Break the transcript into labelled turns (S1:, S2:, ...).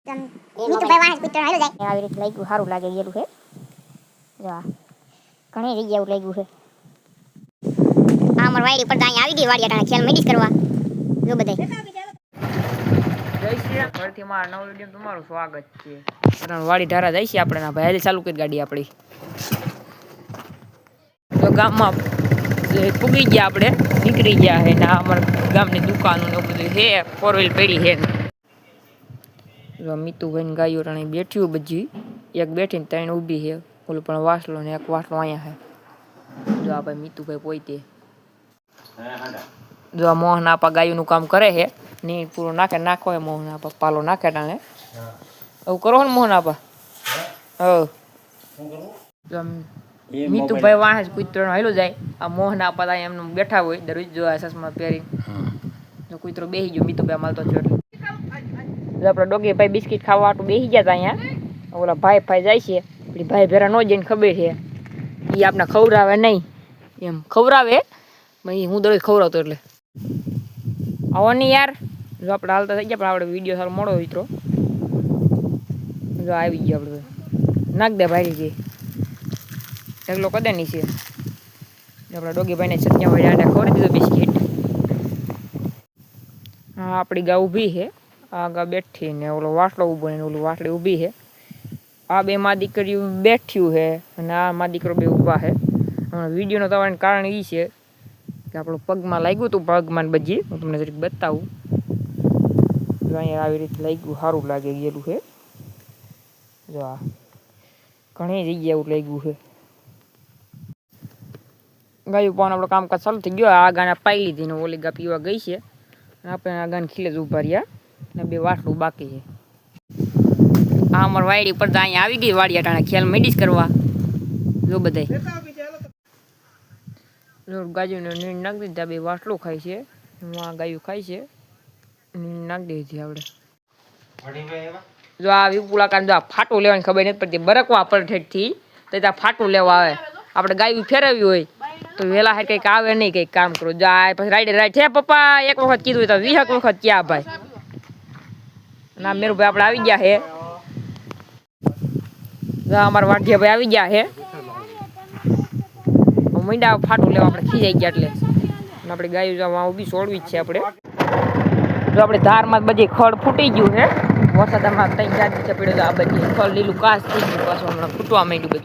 S1: મીઠું ભાઈ વાહ કુતરો હાલો જાય આવી રીતે લાગ્યું સારું લાગે ગયેલું છે જો આ ઘણી જગ્યાએ એવું લાગ્યું છે આ અમાર વાડી પર અહીંયા આવી ગઈ વાડી અટાણે ખેલ મેડિસ કરવા જો બધાય
S2: જય શ્રી રામ ફરીથી મારા નવો વિડીયો તમારું સ્વાગત છે અટાણે વાડી ધારા જાય છે આપણે ભાઈ ચાલુ કરી ગાડી આપણી તો ગામમાં પૂગી ગયા આપણે નીકળી ગયા છે ને અમારા ગામની દુકાનો ને બધું છે 4 વ્હીલ પડી છે જો મીતુભાઈ ગાયો રાણી બેઠ્યું બધી એક બેઠીને ત્રણ ઊભી છે ઓલું પણ વાસલો ને એક વાસલો અહીંયા છે જો આ ભાઈ મીતુભાઈ પોઈતે જો આ મોહન આપા ગાયોનું કામ કરે છે ને પૂરો નાખો હે મોહન આપા પાલો નાખે ટાણે એવું કરો ને મોહન આપા જો મીતુભાઈ વાહ કૂતરો હાલો જાય આ મોહન આપા એમને બેઠા હોય દરરોજ જો આ ચશ્મા પહેરી જો કૂતરો બેસી ગયો મીતુભાઈ માલતો છો એટલે આપણે ડોગી ભાઈ બિસ્કિટ ખાવા હાટું બેસી ગયા હતા અહીંયા ઓલા ભાઈ જાય છે પછી ભાઈ ભેરા નો જઈને ખબર છે એ આપણે ખવડાવે નહીં એમ ખવડાવે હું દરરોજ ખવડાવતો એટલે આવો નહીં યાર જો આપણે હાલતા થઈ ગયા પણ આપણે વિડીયો સારો મોડો મિત્રો જો આવી ગયો આપણે નાખ દે ભાઈ જે એકલો કદે નહીં છે આપણે ડોગી ભાઈને સત્યા ભાઈ આને ખવડાવી દીધું બિસ્કિટ હા આપણી ગા ઊભી છે આગળ બેઠી ને ઓલો વાસલો ઊભો ને ઓલું વાસળી ઊભી છે આ બે માં દીકરીઓ બેઠ્યું છે અને આ માં દીકરો બે ઊભા છે વિડીયોનું તમારું કારણ એ છે કે આપણું પગમાં લાગ્યું હતું પગમાં બજી હું તમને જરીક બતાવું અહીંયા આવી રીતે લાગ્યું સારું લાગે ગયેલું છે જો આ ઘણી જગ્યાએ એવું લાગ્યું છે ગાયું પણ આપણું કામકાજ ચાલુ થઈ ગયો આ ગાને પાઈ લીધી ને ઓલી ગા પીવા ગઈ છે આપણે આ ગાને ખીલે જ ઊભા રહ્યા ને બે વાસલું બાકી છે આ અમાર વાડી પર તો અહીંયા આવી ગઈ વાડી અટાણે ખેલ મેડિસ કરવા જો બધાય જો ગાયોને નીણ નાખી દીધા બે વાસલું ખાય છે આ ગાયું ખાય છે નીણ નાખી દીધી આપણે જો આ વિપુલાકાર જો આ ફાટું લેવાની ખબર નથી પડતી બરકવા પરઠેઠથી તો ત્યાં ફાટું લેવા આવે આપણે ગાયું ફેરવ્યું હોય તો વહેલા હાર કંઈક આવે નહીં કંઈક કામ કરો જો આ પછી રાઈડ છે પપ્પા એક વખત કીધું તો 20 વખત ક્યાં ભાઈ ના મેરુભાઈ આપણે આવી ગયા છે અમારા વાઢિયા ભાઈ આવી ગયા છે મીંડા ફાટું લેવા આપણે ખીજાઈ ગયા એટલે આપણે ગાયું ઊભી છોડવી જ છે આપણે જો આપણે ધારમાં બધી ખડ ફૂટી ગયું છે વરસાદમાં 3-4 દિવસે પડ્યો તો આ બધી ખડ લીલું કાચ થઈ ગયું પાછું હમણાં ફૂટવા માંડ્યું બધું